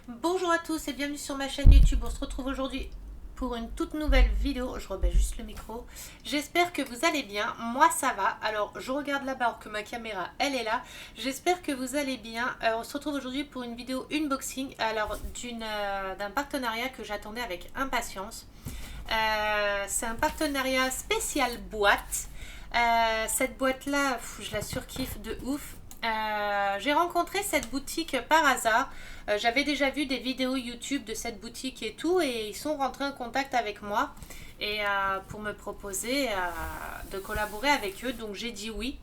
Bonjour à tous et bienvenue sur ma chaîne YouTube. On se retrouve aujourd'hui pour une toute nouvelle vidéo. Je remets juste le micro. J'espère que vous allez bien. Moi ça va. Alors je regarde là-bas alors que ma caméra elle est là. J'espère que vous allez bien. On se retrouve aujourd'hui pour une vidéo unboxing. Alors d'un partenariat que j'attendais avec impatience. C'est un partenariat spécial boîte. Cette boîte là, je la surkiffe de ouf. J'ai rencontré cette boutique par hasard. J'avais déjà vu des vidéos YouTube de cette boutique et tout, et ils sont rentrés en contact avec moi et pour me proposer de collaborer avec eux. Donc j'ai dit oui.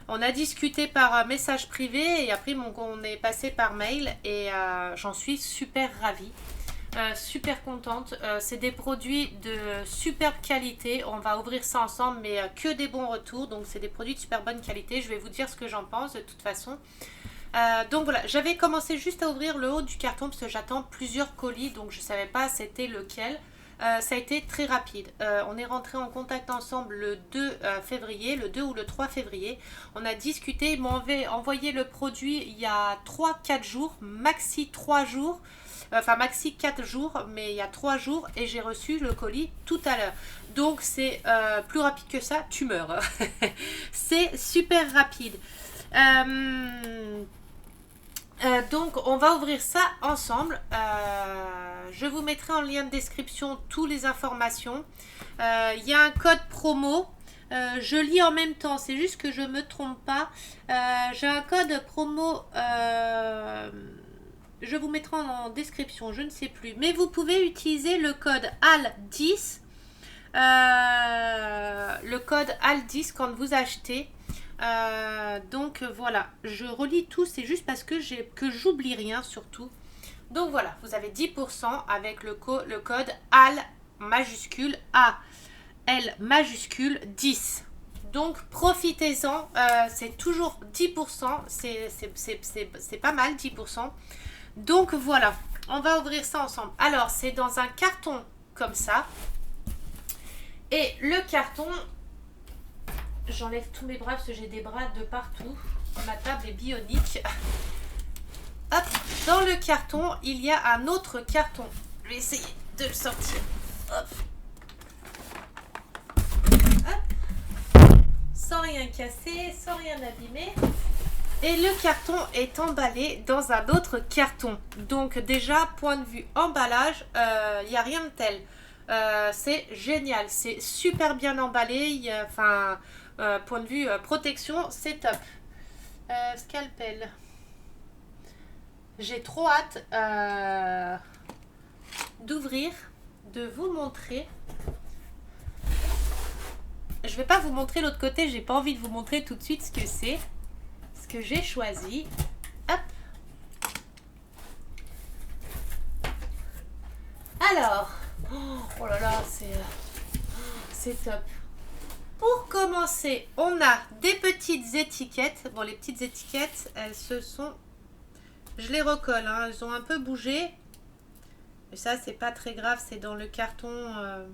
On a discuté par message privé et après on est passé par mail et j'en suis super ravie. Super contente. C'est des produits de superbe qualité. On va ouvrir ça ensemble, mais que des bons retours. Donc c'est des produits de super bonne qualité. Je vais vous dire ce que j'en pense de toute façon. Donc voilà, j'avais commencé juste à ouvrir le haut du carton parce que j'attends plusieurs colis, donc je ne savais pas c'était lequel. Ça a été très rapide. On est rentré en contact ensemble le 2 février, le 2 ou le 3 février. On a discuté, ils m'ont envoyé le produit il y a 3-4 jours, maxi 3 jours. Enfin maxi 4 jours, mais il y a 3 jours et j'ai reçu le colis tout à l'heure. Donc c'est plus rapide que ça, tu meurs. C'est super rapide. Donc on va ouvrir ça ensemble. Je vous mettrai en lien de description toutes les informations. Il y a un code promo. Je lis en même temps, c'est juste que je ne me trompe pas. J'ai un code promo. Je vous mettrai en description, je ne sais plus. Mais vous pouvez utiliser le code AL10. Le code AL10 quand vous achetez. Donc voilà, je relis tout, c'est juste parce que j'oublie rien surtout. Donc voilà, vous avez 10% avec le code AL majuscule AL majuscule 10. Donc profitez-en, c'est toujours 10%, c'est pas mal 10%. Donc voilà, on va ouvrir ça ensemble. Alors c'est dans un carton comme ça. Et le carton, j'enlève tous mes bras parce que j'ai des bras de partout. Ma table est bionique. Hop, dans le carton, il y a un autre carton. Je vais essayer de le sortir. Hop. Hop. Sans rien casser, sans rien abîmer. Et le carton est emballé dans un autre carton. Donc déjà, point de vue emballage, il n'y a rien de tel. C'est génial, c'est super bien emballé. Point de vue protection, c'est top. Scalpel. J'ai trop hâte d'ouvrir, de vous montrer. Je vais pas vous montrer l'autre côté, j'ai pas envie de vous montrer tout de suite ce que c'est. Ce que j'ai choisi. Hop. Alors, oh là là, c'est top. Pour commencer, on a des petites étiquettes. Bon, les petites étiquettes, elles se sont... Je les recolle, hein, elles ont un peu bougé. Mais ça, c'est pas très grave, c'est dans le carton.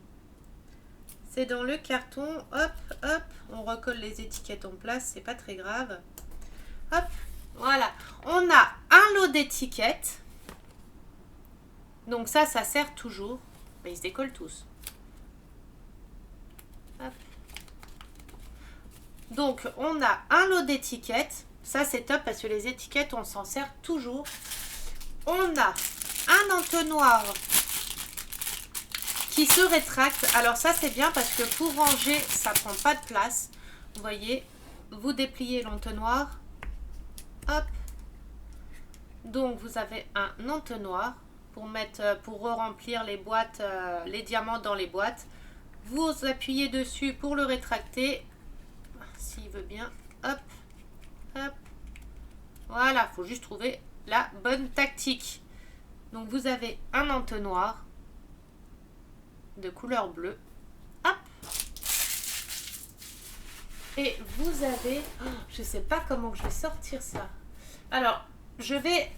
C'est dans le carton. Hop, hop. On recolle les étiquettes en place, c'est pas très grave. Hop, voilà. On a un lot d'étiquettes. Donc ça sert toujours. Mais ils se décollent tous. Hop. Donc on a un lot d'étiquettes. Ça c'est top parce que les étiquettes on s'en sert toujours. On a un entonnoir qui se rétracte. Alors ça c'est bien parce que pour ranger ça prend pas de place. Vous voyez, vous dépliez l'entonnoir. Hop. Donc vous avez un entonnoir pour remplir les boîtes, les diamants dans les boîtes. Vous appuyez dessus pour le rétracter. S'il veut bien. Hop. Hop. Voilà, il faut juste trouver la bonne tactique. Donc vous avez un entonnoir de couleur bleue. Hop. Et vous avez... Oh, je ne sais pas comment je vais sortir ça. Alors, je vais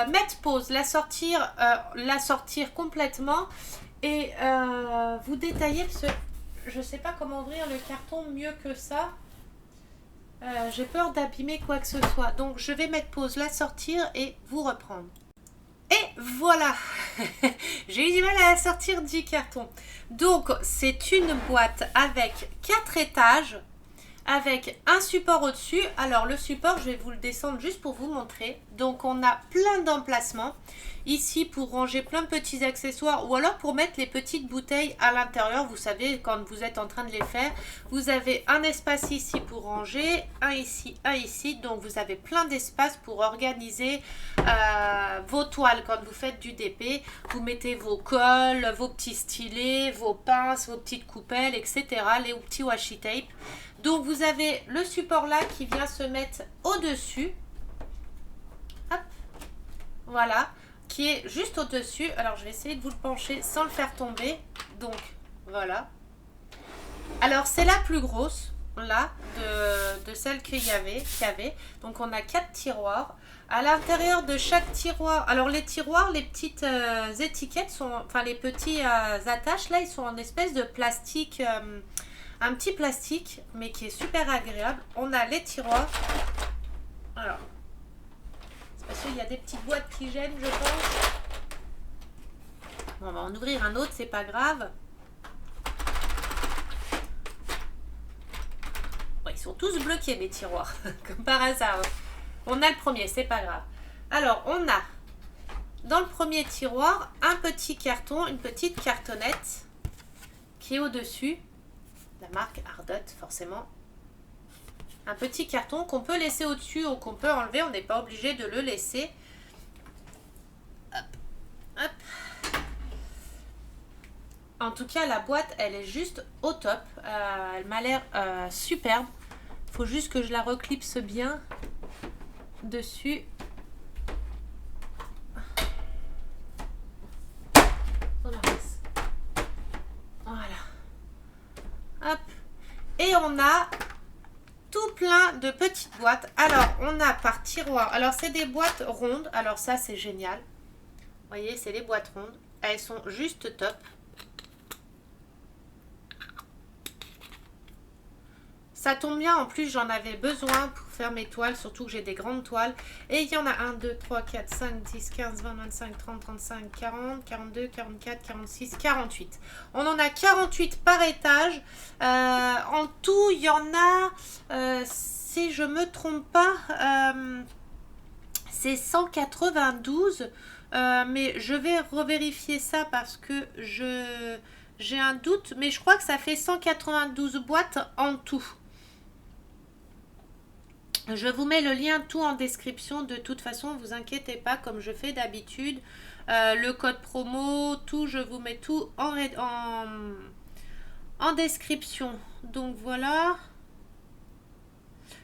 mettre pause, la sortir complètement et vous détailler parce que je ne sais pas comment ouvrir le carton mieux que ça. J'ai peur d'abîmer quoi que ce soit. Donc, je vais mettre pause, la sortir et vous reprendre. Et Voilà, j'ai eu du mal à la sortir du carton. Donc, c'est une boîte avec 4 étages, avec un support au-dessus. Alors, le support, je vais vous le descendre juste pour vous montrer. Donc, on a plein d'emplacements. Ici, pour ranger plein de petits accessoires ou alors pour mettre les petites bouteilles à l'intérieur. Vous savez, quand vous êtes en train de les faire, vous avez un espace ici pour ranger, un ici, un ici. Donc, vous avez plein d'espace pour organiser vos toiles quand vous faites du DP. Vous mettez vos cols, vos petits stylets, vos pinces, vos petites coupelles, etc. Les petits washi tape. Donc, vous avez le support là qui vient se mettre au-dessus. Hop, voilà. Qui est juste au-dessus. Alors, je vais essayer de vous le pencher sans le faire tomber. Donc, voilà. Alors, c'est la plus grosse, là, de celle qu'il y avait. Donc, on a 4 tiroirs. À l'intérieur de chaque tiroir, alors les tiroirs, les petites étiquettes sont, enfin les petits attaches, là, ils sont en espèce de plastique, un petit plastique, mais qui est super agréable. On a les tiroirs. Alors, parce qu'il y a des petites boîtes qui gênent, je pense. Bon, on va en ouvrir un autre, c'est pas grave. Bon, ils sont tous bloqués, mes tiroirs, comme par hasard. On a le premier, c'est pas grave. Alors, on a dans le premier tiroir un petit carton, une petite cartonnette qui est au-dessus. La marque Ardot, forcément. Un petit carton qu'on peut laisser au-dessus ou qu'on peut enlever. On n'est pas obligé de le laisser. Hop, hop. En tout cas, la boîte, elle est juste au top. Elle m'a l'air superbe. Il faut juste que je la reclipse bien dessus. Voilà. Hop. Et on a tout plein de petites boîtes. Alors, on a par tiroir. Alors, c'est des boîtes rondes. Alors, ça, c'est génial. Vous voyez, c'est les boîtes rondes. Elles sont juste top. Ça tombe bien, en plus j'en avais besoin pour faire mes toiles, surtout que j'ai des grandes toiles. Et il y en a 1, 2, 3, 4, 5, 10, 15, 20, 25, 30, 35, 40, 42, 44, 46, 48. On en a 48 par étage. En tout, il y en a, si je ne me trompe pas, c'est 192. Mais je vais revérifier ça parce que j'ai un doute. Mais je crois que ça fait 192 boîtes en tout. Je vous mets le lien tout en description. De toute façon, vous inquiétez pas, comme je fais d'habitude. Le code promo, tout, je vous mets tout en description. Donc voilà.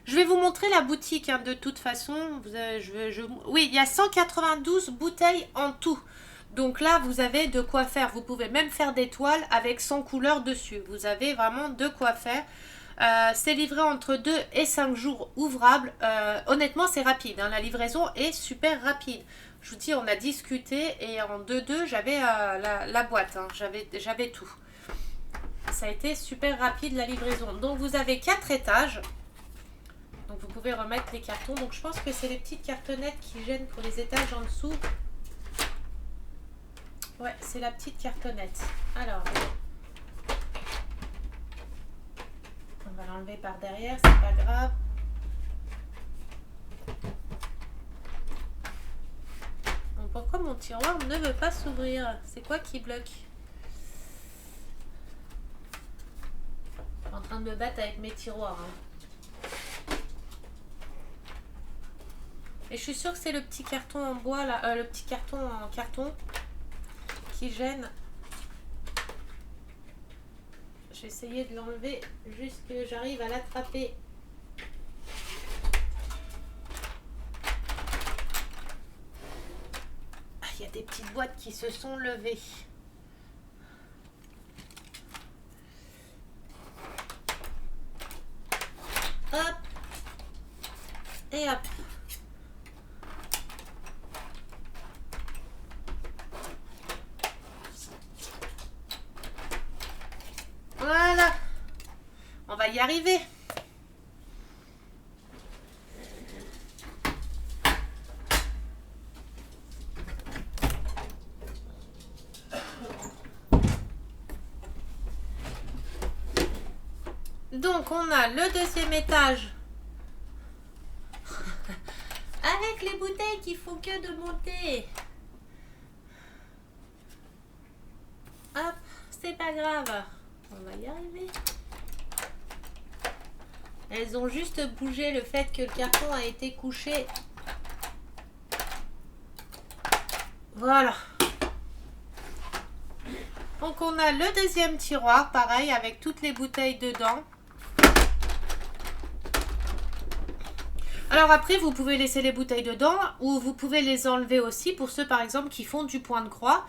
Je vais vous montrer la boutique de toute façon. Oui, il y a 192 bouteilles en tout. Donc là, vous avez de quoi faire. Vous pouvez même faire des toiles avec 100 couleurs dessus. Vous avez vraiment de quoi faire. C'est livré entre 2 et 5 jours ouvrables. Honnêtement, c'est rapide. La livraison est super rapide. Je vous dis, on a discuté et en 2-2, j'avais la boîte. J'avais tout. Ça a été super rapide la livraison. Donc, vous avez 4 étages. Donc, vous pouvez remettre les cartons. Donc, je pense que c'est les petites cartonnettes qui gênent pour les étages en dessous. Ouais, c'est la petite cartonnette. Alors... on va l'enlever par derrière, c'est pas grave. Donc pourquoi mon tiroir ne veut pas s'ouvrir? C'est quoi qui bloque? Je suis en train de me battre avec mes tiroirs. Et je suis sûre que c'est le petit carton en bois, là, le petit carton en carton qui gêne. Je vais essayer de l'enlever juste que j'arrive à l'attraper. Ah, il y a des petites boîtes qui se sont levées. Hop. Et hop. Voilà. On va y arriver. Donc on a le deuxième étage avec les bouteilles qui font que de monter. Hop, c'est pas grave, on va y arriver. Elles ont juste bougé le fait que le carton a été couché. Voilà. Donc on a le deuxième tiroir, pareil, avec toutes les bouteilles dedans. Alors après, vous pouvez laisser les bouteilles dedans ou vous pouvez les enlever aussi pour ceux par exemple qui font du point de croix.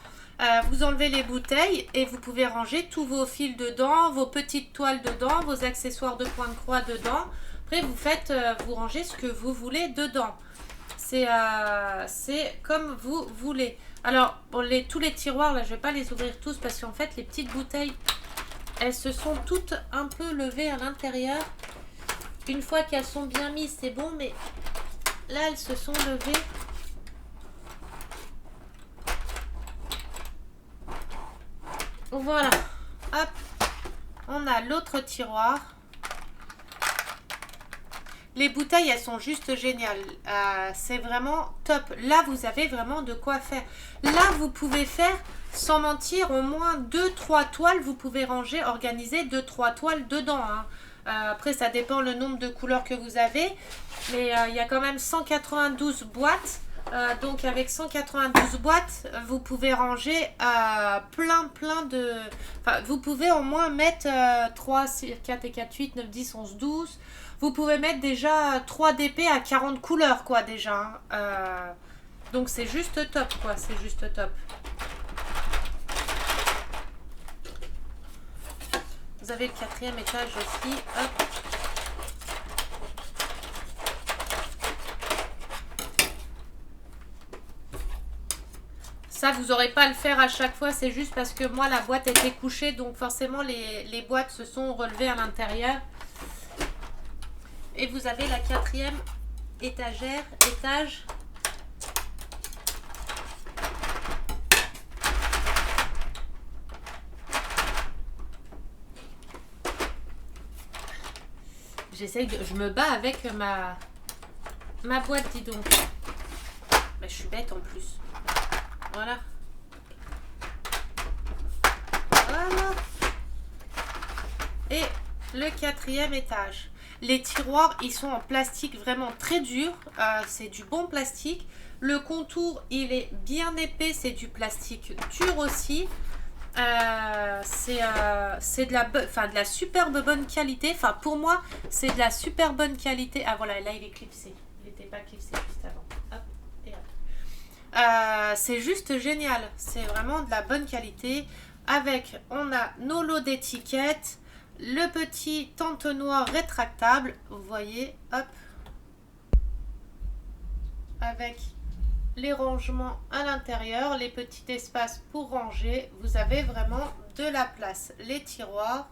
Vous enlevez les bouteilles et vous pouvez ranger tous vos fils dedans, vos petites toiles dedans, vos accessoires de point de croix dedans. Après, vous rangez ce que vous voulez dedans. C'est comme vous voulez. Alors, bon, tous les tiroirs, là, je ne vais pas les ouvrir tous parce qu'en fait, les petites bouteilles, elles se sont toutes un peu levées à l'intérieur. Une fois qu'elles sont bien mises, c'est bon, mais là, elles se sont levées. Voilà. Hop. On a l'autre tiroir. Les bouteilles, elles sont juste géniales. C'est vraiment top. Là, vous avez vraiment de quoi faire. Là, vous pouvez faire, sans mentir, au moins 2-3 toiles. Vous pouvez ranger, organiser 2-3 toiles dedans. Hein. Après, ça dépend le nombre de couleurs que vous avez. Mais il y a quand même 192 boîtes. Donc, avec 192 boîtes, vous pouvez ranger plein de... Enfin, vous pouvez au moins mettre 3, 4 et 4, 8, 9, 10, 11, 12... Vous pouvez mettre déjà 3 DP à 40 couleurs, quoi, déjà. Donc, c'est juste top, quoi. C'est juste top. Vous avez le 4e étage aussi. Hop. Ça, vous n'aurez pas à le faire à chaque fois. C'est juste parce que moi, la boîte était couchée. Donc, forcément, les boîtes se sont relevées à l'intérieur. Et vous avez la 4e étage. Je me bats avec ma boîte, dis donc. Mais je suis bête en plus. Voilà. Voilà. Et le 4e étage. Les tiroirs, ils sont en plastique vraiment très dur. C'est du bon plastique. Le contour, il est bien épais. C'est du plastique dur aussi. C'est de la superbe bonne qualité. Enfin, pour moi, c'est de la super bonne qualité. Ah voilà, là, il est clipsé. Il n'était pas clipsé juste avant. Hop, et hop. C'est juste génial. C'est vraiment de la bonne qualité. Avec, on a nos lots d'étiquettes. Le petit entonnoir rétractable, vous voyez, hop, avec les rangements à l'intérieur, les petits espaces pour ranger, vous avez vraiment de la place. Les tiroirs,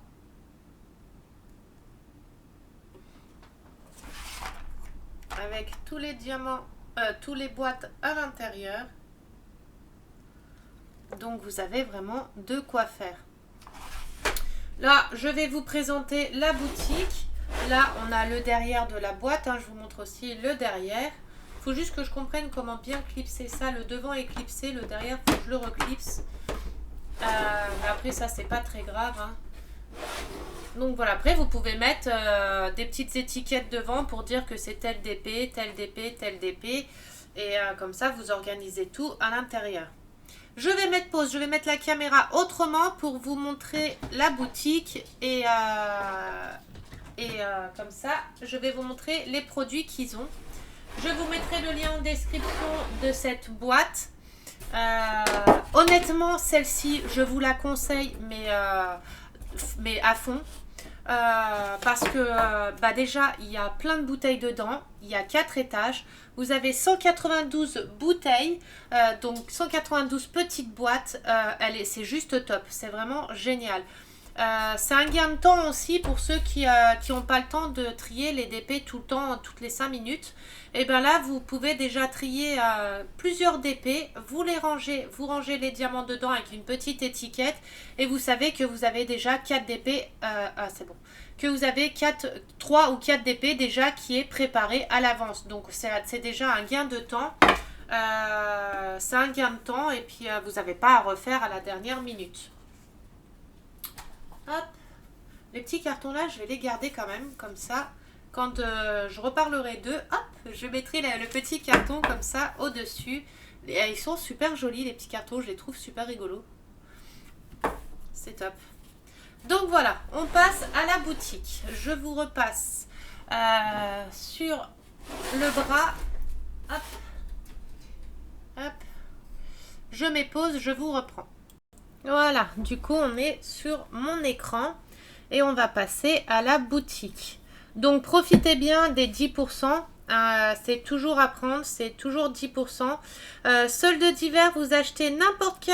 avec tous les diamants, tous les boîtes à l'intérieur, donc vous avez vraiment de quoi faire. Là, je vais vous présenter la boutique. Là, on a le derrière de la boîte. Hein. Je vous montre aussi le derrière. Il faut juste que je comprenne comment bien clipser ça. Le devant est clipsé, le derrière, il faut que je le reclipse. Mais après, ça, c'est pas très grave. Hein. Donc voilà, après, vous pouvez mettre des petites étiquettes devant pour dire que c'est tel DP, tel DP, tel DP. Et comme ça, vous organisez tout à l'intérieur. Je vais mettre pause, je vais mettre la caméra autrement pour vous montrer la boutique et comme ça, je vais vous montrer les produits qu'ils ont. Je vous mettrai le lien en description de cette boîte. Honnêtement, celle-ci, je vous la conseille, mais à fond. Parce que déjà, il y a plein de bouteilles dedans. Il y a 4 étages. Vous avez 192 bouteilles. Donc 192 petites boîtes. C'est juste top. C'est vraiment génial. C'est un gain de temps aussi pour ceux qui n'ont pas le temps de trier les DP tout le temps, toutes les 5 minutes. Et bien là, vous pouvez déjà trier plusieurs DP, vous rangez les diamants dedans avec une petite étiquette et vous savez que vous avez déjà 4 DP, c'est bon, que vous avez 3 ou 4 DP déjà qui est préparé à l'avance. Donc c'est déjà un gain de temps. C'est un gain de temps et puis vous n'avez pas à refaire à la dernière minute. Hop. Les petits cartons là, je vais les garder quand même, comme ça. Quand je reparlerai d'eux, hop, je mettrai le petit carton comme ça au-dessus. Ils sont super jolis les petits cartons, je les trouve super rigolos. C'est top. Donc voilà, on passe à la boutique. Je vous repasse sur le bras. Hop. Hop. Je mets pause, je vous reprends. Voilà, du coup on est sur mon écran et on va passer à la boutique. Donc profitez bien des 10%, c'est toujours à prendre, c'est toujours 10%. Solde d'hiver, vous achetez n'importe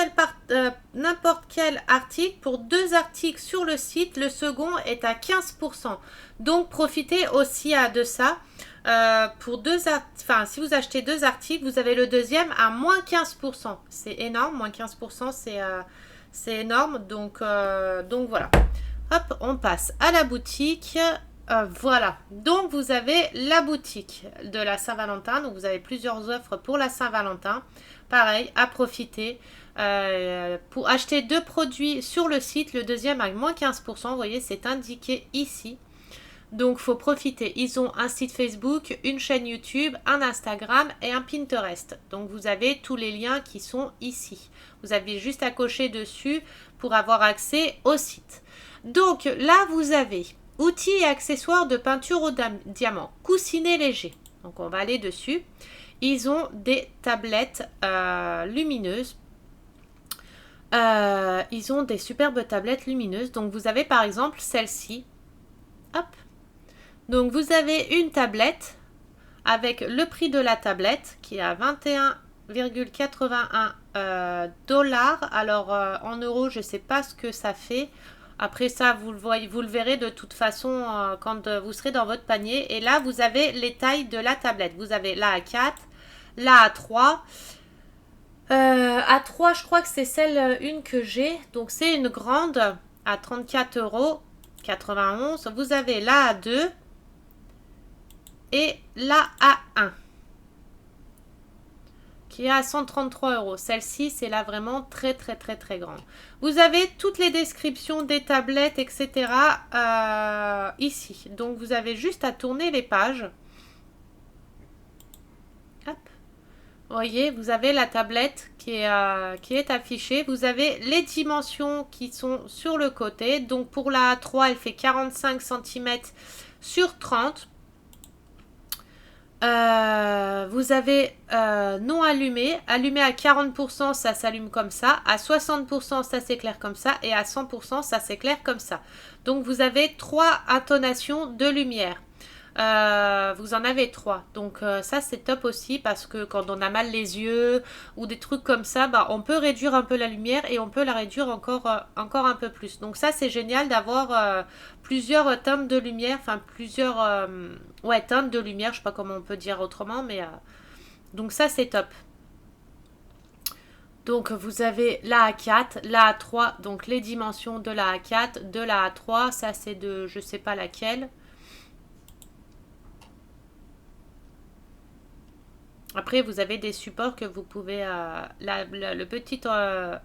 quel article. Pour 2 articles sur le site, le second est à 15%. Donc profitez aussi de ça. Si vous achetez 2 articles, vous avez le deuxième à moins 15%. C'est énorme, moins 15%, c'est énorme, donc voilà. Hop, on passe à la boutique. Voilà, donc vous avez la boutique de la Saint-Valentin. Donc vous avez plusieurs offres pour la Saint-Valentin. Pareil, à profiter. Pour acheter 2 produits sur le site, le deuxième à moins 15%. Vous voyez, c'est indiqué ici. Donc, faut profiter. Ils ont un site Facebook, une chaîne YouTube, un Instagram et un Pinterest. Donc, vous avez tous les liens qui sont ici. Vous avez juste à cocher dessus pour avoir accès au site. Donc, là, vous avez outils et accessoires de peinture au diamant, coussinets légers. Donc, on va aller dessus. Ils ont des tablettes lumineuses. Ils ont des superbes tablettes lumineuses. Donc, vous avez par exemple celle-ci. Hop. Donc, vous avez une tablette avec le prix de la tablette qui est à 21,81 $. Alors, en euros, je ne sais pas ce que ça fait. Après ça, vous le verrez de toute façon quand vous serez dans votre panier. Et là, vous avez les tailles de la tablette. Vous avez la A4, la A3. A3, je crois que c'est une que j'ai. Donc, c'est une grande à 34,91 €. Vous avez la A2. Et la A1 qui est à 133 €. Celle-ci, c'est là vraiment très très très très grande. Vous avez toutes les descriptions des tablettes, etc. Ici. Donc, vous avez juste à tourner les pages. Hop. Vous voyez, vous avez la tablette qui est affichée. Vous avez les dimensions qui sont sur le côté. Donc, pour la A3, elle fait 45 cm sur 30. Vous avez non allumé. Allumé à 40%, ça s'allume comme ça. À 60%, ça s'éclaire comme ça. Et à 100%, ça s'éclaire comme ça. Donc, vous avez 3 intonations de lumière. Vous en avez 3. Donc, ça, c'est top aussi parce que quand on a mal les yeux ou des trucs comme ça, on peut réduire un peu la lumière et on peut la réduire encore un peu plus. Donc, ça, c'est génial d'avoir plusieurs teintes de lumière. Enfin, plusieurs teintes de lumière. Je sais pas comment on peut dire autrement, mais donc, ça, c'est top. Donc, vous avez la A4, la A3, donc les dimensions de la A4, de la A3. Ça, c'est de je sais pas laquelle. Après, vous avez des supports que vous pouvez... le petit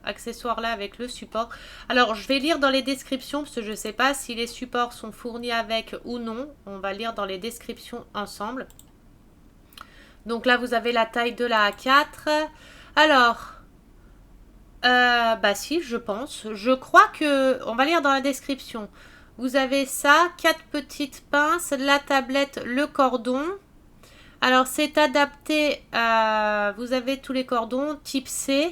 accessoire là avec le support. Alors, je vais lire dans les descriptions parce que je ne sais pas si les supports sont fournis avec ou non. On va lire dans les descriptions ensemble. Donc là, vous avez la taille de la A4. Alors, si, je pense. Je crois que... On va lire dans la description. Vous avez ça, 4 petites pinces, la tablette, le cordon... Alors, c'est adapté, vous avez tous les cordons, type C.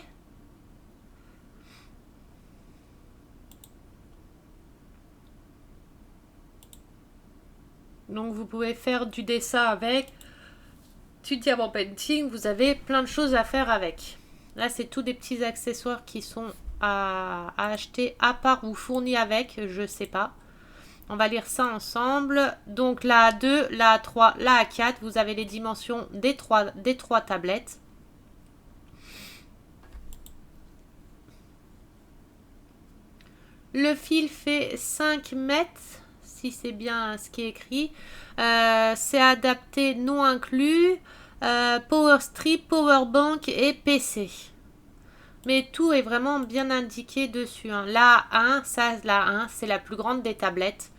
Donc, vous pouvez faire du dessin avec, du diamant painting, vous avez plein de choses à faire avec. Là, c'est tous des petits accessoires qui sont à acheter à part ou fourni avec, je sais pas. On va lire ça ensemble. Donc la A2, la A3, la A4, vous avez les dimensions des trois tablettes. Le fil fait 5 mètres, si c'est bien ce qui est écrit. C'est adapté non inclus. Power strip, power bank et PC. Mais tout est vraiment bien indiqué dessus. Hein. La A1, c'est la plus grande des tablettes.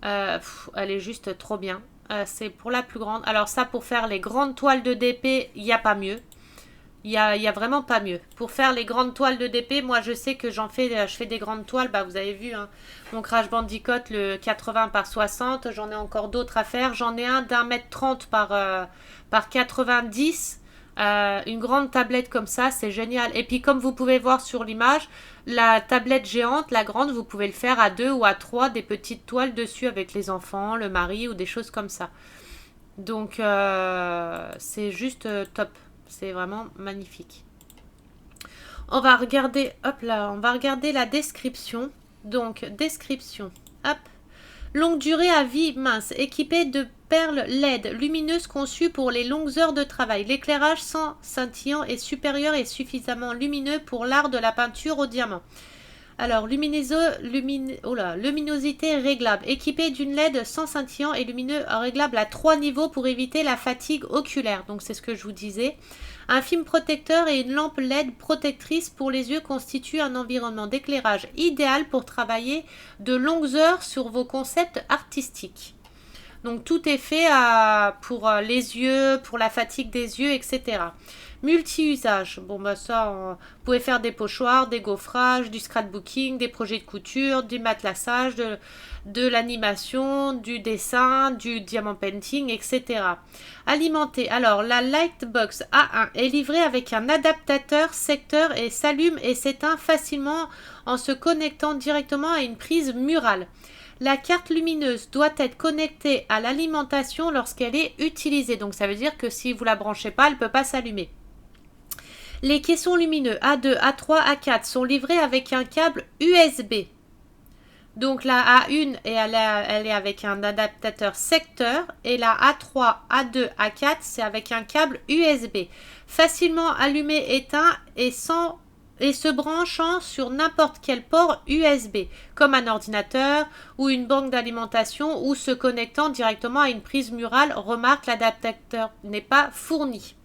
Elle est juste trop bien. C'est pour la plus grande. Alors ça, pour faire les grandes toiles de DP, il n'y a pas mieux. Il y a vraiment pas mieux. Pour faire les grandes toiles de DP, moi je sais que je fais des grandes toiles. Bah, vous avez vu, hein, mon Crash Bandicoot, le 80 par 60. J'en ai encore d'autres à faire. J'en ai un d'1,30 m par 90. Une grande tablette comme ça, c'est génial. Et puis comme vous pouvez voir sur l'image, la tablette géante, la grande, vous pouvez le faire à 2 ou à 3, des petites toiles dessus avec les enfants, le mari ou des choses comme ça. Donc c'est juste top. C'est vraiment magnifique. On va regarder, hop là, on va regarder la description. Donc, description, hop. Longue durée à vie mince, équipée de perles LED lumineuses conçues pour les longues heures de travail. L'éclairage sans scintillant est supérieur et suffisamment lumineux pour l'art de la peinture au diamant. Alors, luminosité réglable. Équipée d'une LED sans scintillant et lumineux réglable à 3 niveaux pour éviter la fatigue oculaire. Donc, c'est ce que je vous disais. Un film protecteur et une lampe LED protectrice pour les yeux constituent un environnement d'éclairage idéal pour travailler de longues heures sur vos concepts artistiques. Donc, tout est fait pour les yeux, pour la fatigue des yeux, etc. Multi-usage. Bon, bah ça, vous pouvez faire des pochoirs, des gaufrages, du scrapbooking, des projets de couture, du matelassage, de l'animation, du dessin, du diamant painting, etc. Alimenté. Alors, la Lightbox A1 est livrée avec un adaptateur secteur et s'allume et s'éteint facilement en se connectant directement à une prise murale. La carte lumineuse doit être connectée à l'alimentation lorsqu'elle est utilisée. Donc, ça veut dire que si vous ne la branchez pas, elle ne peut pas s'allumer. Les caissons lumineux A2, A3, A4 sont livrés avec un câble USB. Donc la A1, elle est avec un adaptateur secteur et la A3, A2, A4, c'est avec un câble USB. Facilement allumé, éteint et se branchant sur n'importe quel port USB, comme un ordinateur ou une banque d'alimentation ou se connectant directement à une prise murale. Remarque, l'adaptateur n'est pas fourni.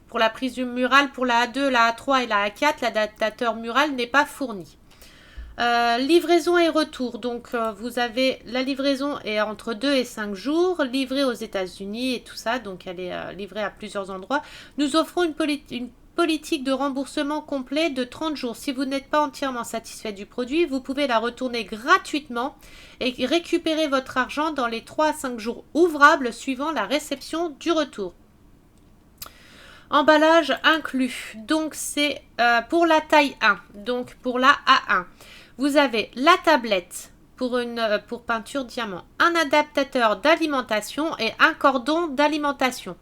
Pour la prise murale, pour la A2, la A3 et la A4, l'adaptateur mural n'est pas fourni. Livraison et retour. Donc, vous avez la livraison est entre 2 et 5 jours, livrée aux États-Unis et tout ça. Donc, elle est livrée à plusieurs endroits. Nous offrons une politique de remboursement complet de 30 jours. Si vous n'êtes pas entièrement satisfait du produit, vous pouvez la retourner gratuitement et récupérer votre argent dans les 3 à 5 jours ouvrables suivant la réception du retour. Emballage inclus. Donc, c'est pour la taille 1. Donc, pour la A1. Vous avez la tablette pour peinture diamant, un adaptateur d'alimentation et un cordon d'alimentation.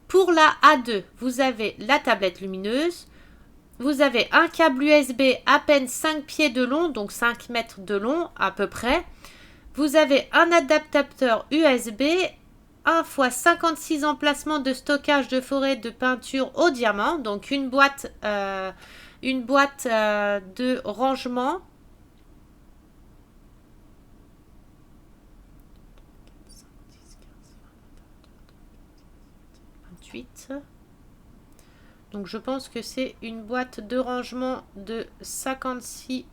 Pour la A2, vous avez la tablette lumineuse. Vous avez un câble USB à peine 5 pieds de long, donc 5 mètres de long à peu près. Vous avez un adaptateur USB, 1 x 56 emplacements de stockage de forêt de peinture au diamant, donc une boîte de rangement. Donc je pense que c'est une boîte de rangement de 56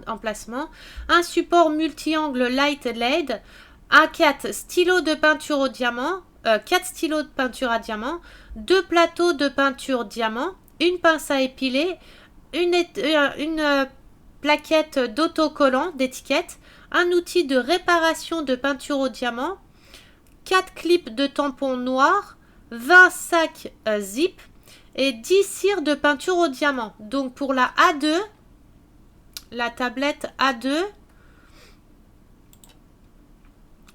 emplacements. Un support multi-angle light LED. A4 stylos de peinture au diamant. 4 stylos de peinture à diamant. 2 plateaux de peinture diamant. Une pince à épiler. Une plaquette d'autocollant d'étiquette. Un outil de réparation de peinture au diamant. 4 clips de tampons noirs, 20 sacs zip et 10 cires de peinture au diamant. Donc pour la A2, la tablette A2,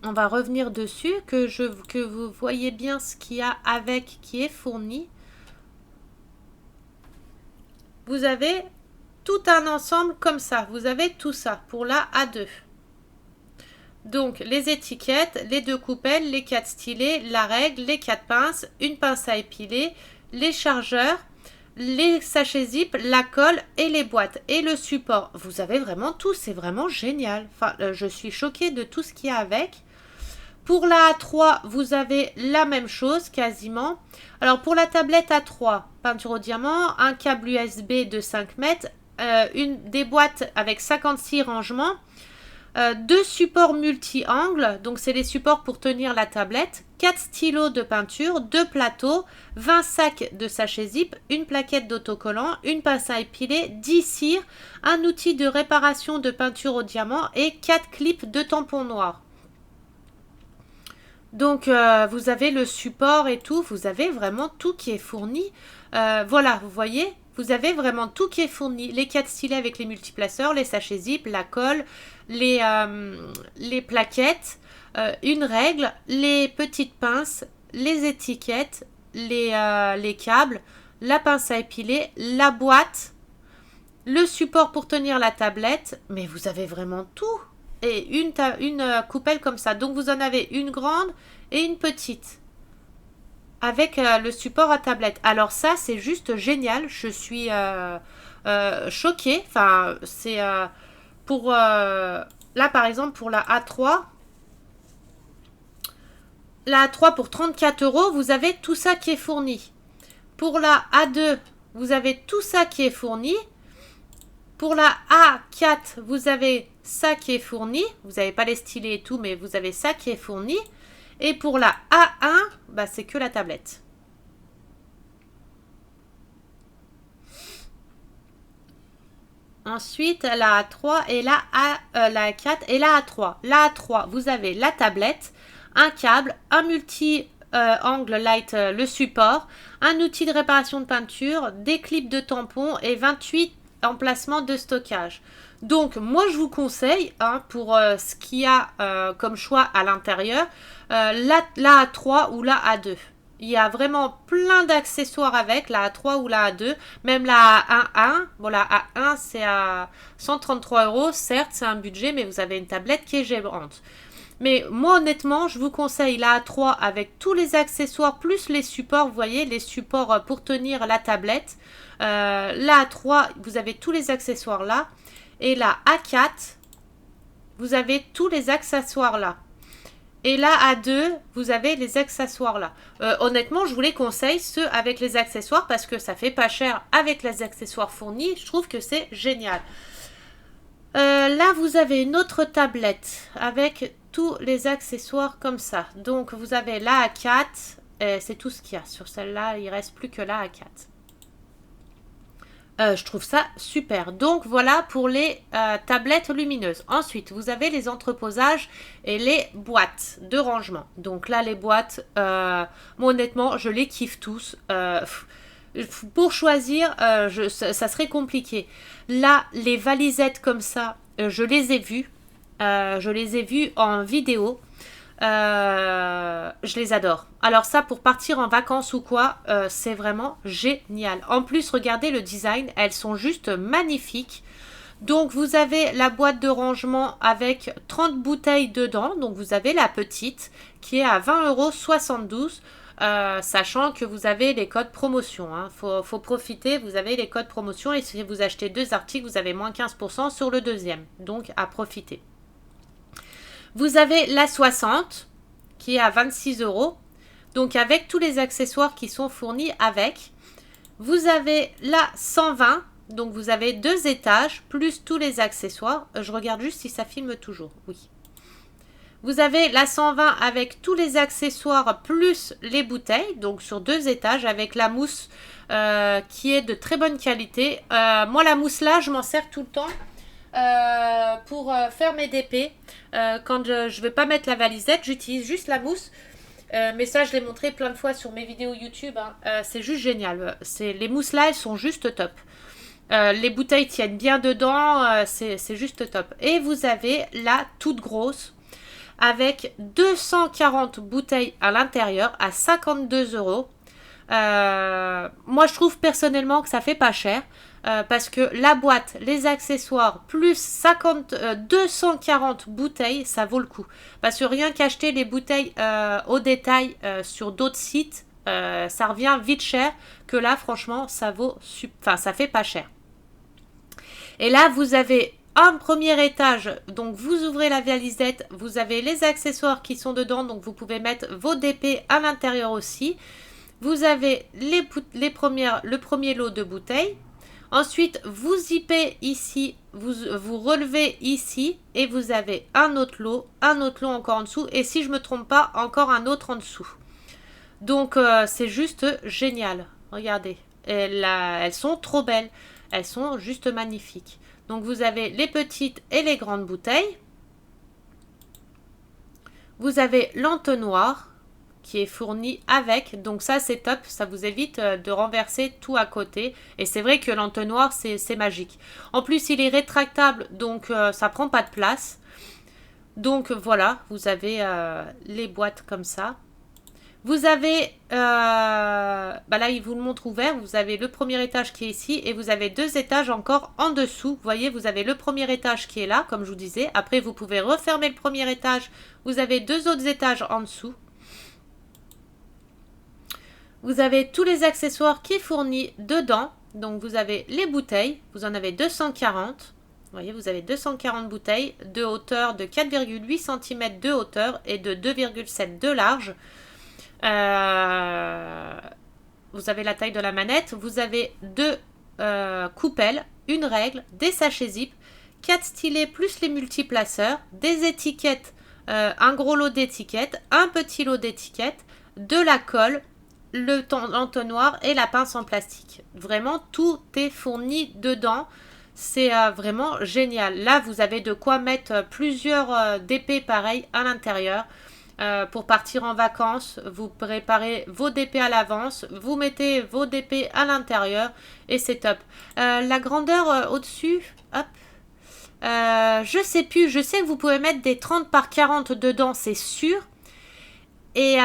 on va revenir dessus, que vous voyez bien ce qu'il y a avec qui est fourni. vous avez tout un ensemble comme ça. Vous avez tout ça pour la A2. Donc, les étiquettes, les 2 coupelles, les 4 stylets, la règle, les 4 pinces, une pince à épiler, les chargeurs, les sachets zip, la colle et les boîtes. Et le support. Vous avez vraiment tout. C'est vraiment génial. Enfin, je suis choquée de tout ce qu'il y a avec. Pour la A3, vous avez la même chose quasiment. Alors, pour la tablette A3, peinture au diamant, un câble USB de 5 mètres, des boîtes avec 56 rangements, 2 supports multi-angles, donc c'est les supports pour tenir la tablette, 4 stylos de peinture, 2 plateaux, 20 sacs de sachets zip, une plaquette d'autocollant, une pince à épiler, 10 cires, un outil de réparation de peinture au diamant et 4 clips de tampons noirs. Donc vous avez le support et tout, vous avez vraiment tout qui est fourni. Voilà, vous voyez, vous avez vraiment tout qui est fourni. Les 4 stylets avec les multiplaceurs, les sachets zip, la colle, les plaquettes, une règle, les petites pinces, les étiquettes, les câbles, la pince à épiler, la boîte, le support pour tenir la tablette. Mais vous avez vraiment tout. Et une coupelle comme ça. Donc vous en avez une grande et une petite. Avec le support à tablette. Alors ça, c'est juste génial. Je suis choquée. Enfin, c'est pour... là, par exemple, pour la A3. La A3 pour 34 €, vous avez tout ça qui est fourni. Pour la A2, vous avez tout ça qui est fourni. Pour la A4, vous avez ça qui est fourni. Vous n'avez pas les stylets et tout, mais vous avez ça qui est fourni. Et pour la A1, bah, c'est que la tablette. Ensuite, la A3 et la A4 et la A3. La A3, vous avez la tablette, un câble, un multi-angle light, le support, un outil de réparation de peinture, des clips de tampons et 28 emplacements de stockage. Donc, moi, je vous conseille, pour ce qu'il y a comme choix à l'intérieur, la A3 ou la A2. Il y a vraiment plein d'accessoires avec la A3 ou la A2, même la A1. Bon, la A1, c'est à 133 €. Certes, c'est un budget, mais vous avez une tablette qui est géante. Mais moi, honnêtement, je vous conseille la A3 avec tous les accessoires, plus les supports. Vous voyez, les supports pour tenir la tablette. La A3, vous avez tous les accessoires là. Et la A4, vous avez tous les accessoires là. Et la A2, vous avez les accessoires là. Honnêtement, je vous les conseille, ceux avec les accessoires, parce que ça fait pas cher avec les accessoires fournis. Je trouve que c'est génial. Là, vous avez une autre tablette avec tous les accessoires comme ça. Donc, vous avez la A4. C'est tout ce qu'il y a. Sur celle-là, il ne reste plus que la A4. Je trouve ça super. Donc voilà pour les tablettes lumineuses. Ensuite, vous avez les entreposages et les boîtes de rangement. Donc là, les boîtes, moi honnêtement, je les kiffe tous. Pour choisir, ça serait compliqué. Là, les valisettes comme ça, je les ai vues. Je les ai vues en vidéo. Je les adore. Alors ça, pour partir en vacances ou quoi, c'est vraiment génial. En plus, regardez le design, elles sont juste magnifiques. Donc vous avez la boîte de rangement avec 30 bouteilles dedans. Donc vous avez la petite qui est à 20,72 €. Sachant que vous avez les codes promotion. Faut profiter, vous avez les codes promotion. Et si vous achetez 2 articles, vous avez moins 15% sur le deuxième. Donc à profiter. Vous avez la 60 qui est à 26 €. Donc avec tous les accessoires qui sont fournis avec. Vous avez la 120. Donc vous avez 2 étages plus tous les accessoires. Je regarde juste si ça filme toujours. Oui. Vous avez la 120 avec tous les accessoires plus les bouteilles. Donc sur 2 étages avec la mousse qui est de très bonne qualité. Moi la mousse là je m'en sers tout le temps. Pour faire mes DP, quand je ne vais pas mettre la valisette, j'utilise juste la mousse. Mais ça, je l'ai montré plein de fois sur mes vidéos YouTube. C'est juste génial. Les mousses là, elles sont juste top. Les bouteilles tiennent bien dedans. C'est juste top. Et vous avez la toute grosse avec 240 bouteilles à l'intérieur à 52 €. Moi, je trouve personnellement que ça fait pas cher. Parce que la boîte, les accessoires, plus 240 bouteilles, ça vaut le coup. Parce que rien qu'acheter les bouteilles au détail sur d'autres sites, ça revient vite cher. Que là, franchement, ça fait pas cher. Et là, vous avez un premier étage, donc vous ouvrez la valisette, vous avez les accessoires qui sont dedans, donc vous pouvez mettre vos DP à l'intérieur aussi. Vous avez le premier lot de bouteilles. Ensuite, vous zippez ici, vous relevez ici et vous avez un autre lot encore en dessous. Et si je ne me trompe pas, encore un autre en dessous. Donc, c'est juste génial. Regardez, elles sont trop belles. Elles sont juste magnifiques. Donc, vous avez les petites et les grandes bouteilles. Vous avez l'entonnoir qui est fourni avec, donc ça c'est top, ça vous évite de renverser tout à côté, et c'est vrai que l'entonnoir c'est magique. En plus il est rétractable, donc ça prend pas de place, donc voilà, vous avez les boîtes comme ça. Vous avez, là il vous le montre ouvert, vous avez le premier étage qui est ici, et vous avez 2 étages encore en dessous. Vous voyez, vous avez le premier étage qui est là, comme je vous disais, après vous pouvez refermer le premier étage, vous avez 2 autres étages en dessous. Vous avez tous les accessoires qui sont fournis dedans. Donc vous avez les bouteilles, vous en avez 240. Vous voyez, vous avez 240 bouteilles de hauteur de 4,8 cm de hauteur et de 2,7 de large. Vous avez la taille de la manette. Vous avez 2 coupelles, une règle, des sachets zip, 4 stylets plus les multiplaceurs, des étiquettes, un gros lot d'étiquettes, un petit lot d'étiquettes, de la colle, l'entonnoir et la pince en plastique. Vraiment, tout est fourni dedans. C'est vraiment génial. Là, vous avez de quoi mettre plusieurs DP pareils à l'intérieur. Pour partir en vacances, vous préparez vos DP à l'avance, vous mettez vos DP à l'intérieur et c'est top. La grandeur au-dessus, hop. Je sais plus, je sais que vous pouvez mettre des 30 par 40 dedans, c'est sûr. Et